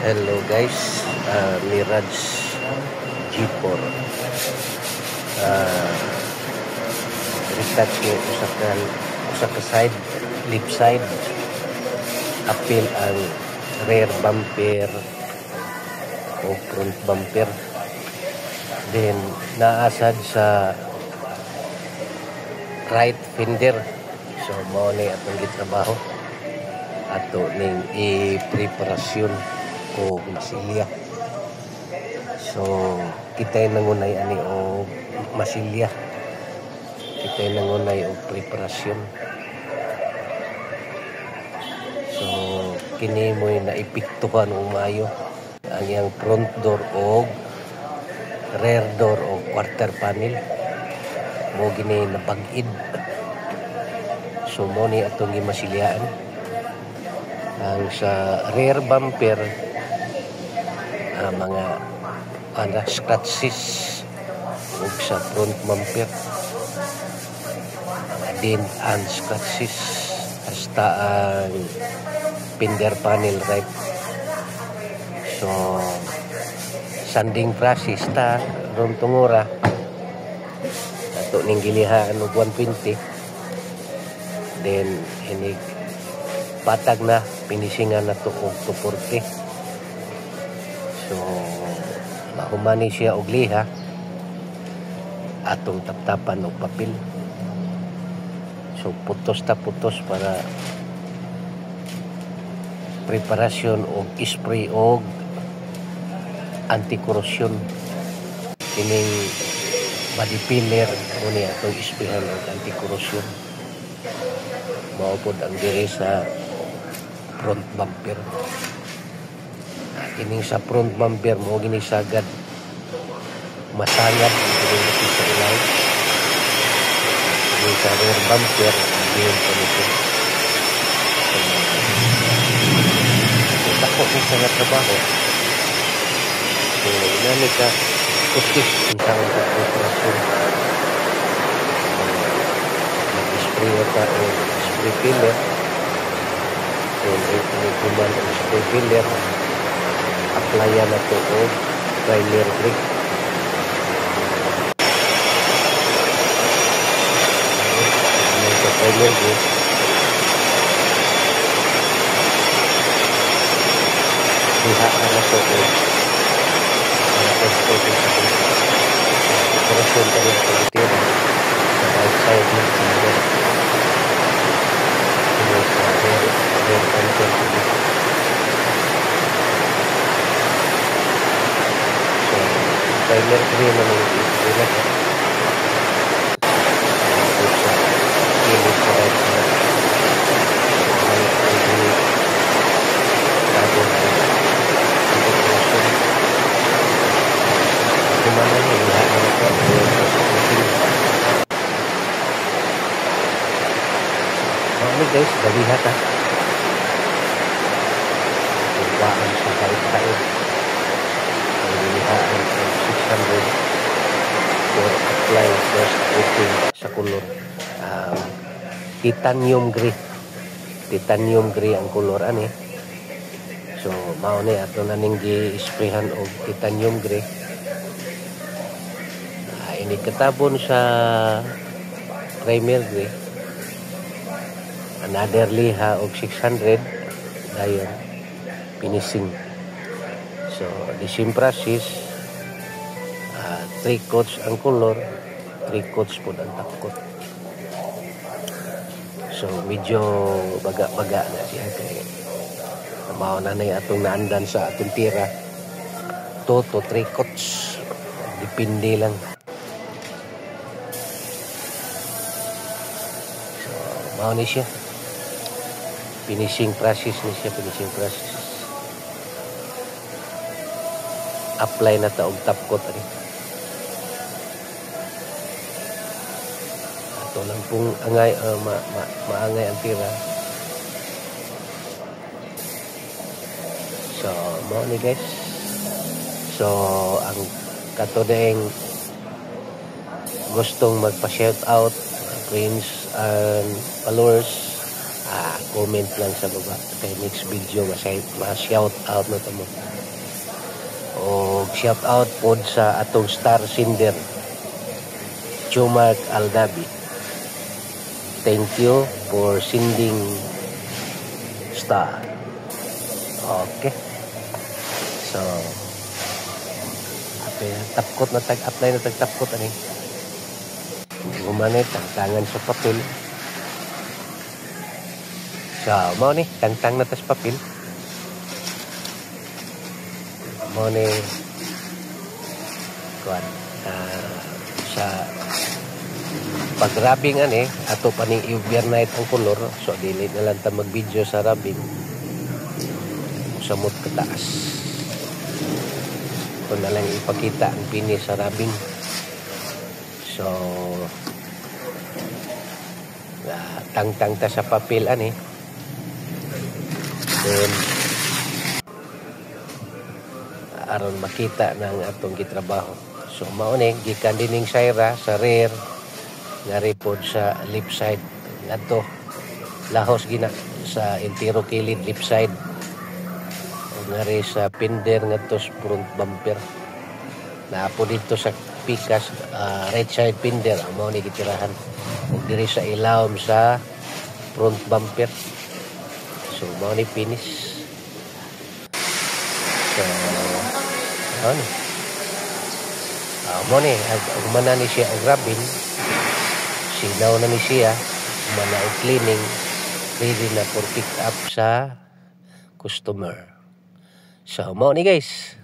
Hello guys, Mirage G4 retouch ni usa ka side, lip side, apil ang rear bumper o front bumper, then naasad sa right fender. So mao ni atong gitrabaho ato ning i-preparasyon o masilya. So kita'y nangunay ani o masilya, kita'y nangunay o preparasyon. So kini mo'y naipiktuhan umayo ang iyang front door o rear door o quarter panel mo gini nabag-id. So mo ni atong gimasilyaan ang sa rear bumper, mga scratches, ug sa front bumper mga dent and scratches, hasta ang fender panel right. So sanding process ta ron tungora ato ning gilihaan og 120, then inig patag na pinisingan na to og 240. So mahumani siya og liha atong taptapan og papel. So putos para preparasyon og spray og anti-corrosion. Kining body filler muni atong isprayan og anti-corrosion. Mao pod ang diri sa front bumper. Kining sa front bumper mo ginisagad masayad kining sa ilaw. Kining sa rear bumper diyon pa nito. So tako sa trabaho. So inani ka kutis sa preparasyon. Mag-spray ka o spray filler. So kuman ang spray filler, applyan na to o primer grip. Sa primer grip dihaan na to o operasyon ka rin sa tira sa right side ng tira sa rear bumper. So primer grip na ng tira sa kilid sa right side bago na operasyon. Kumana niya lahat ng ito guys, dalihat ha. Tuwaan sa kahit-kahit ang dalihaan ng 600 for apply first coating sa color. Titanium gray ang color ani. So mao ni ato na ning gi-sprayhan og titanium gray. Ini katabon sa primer gray, another liha og 600 dayon finishing. So the same process, 3 coats ang color, 3 coats po ang top coat. So medyo baga-baga na siya kay mao na nay atong naandan sa atong tira 2 to 3 coats, depende lang. Mao ni siya finishing process apply na ta og top coat ani. Ato lang pong angay maangay ang tira. So mao ni guys. So ang katodeng gustong magpa-shout out friends and followers, comment lang sa baba kay next video ma-shout out na to mo. O shout out pod sa atong star sender Chumark Aldabi. Thank you for sending star. Okay. So tapkot na tag-apply na tag-tapkot ani. Gumanit tangan sa papel. So, mo ni tangtang na tas papel. Mo ni kuan sa pag-rubbing ani ato pa ning overnight ang color, so dili na lang ta mag-video sa rubbing. Samot kataas. Kung na lang ipakita ang finish sa rubbing. So tangtang ta sa papel ani. Then aron makita ng atong gitrabaho. So mao ni gikan dining Syra sa rear nga report sa left side ngadto lahos gina sa entero kilid left side nga rin sa pinder ngadto sa front bumper. Naapo dito sa pikas right side pinder ang mao ni gitirahan ug diri sa ilawom sa front bumper. So mao ni finish. So ano mo ni umana ni siya ang rubbing, sinaw na ni siya, umana ang cleaning, ready na for pick up sa customer. So mo ni guys.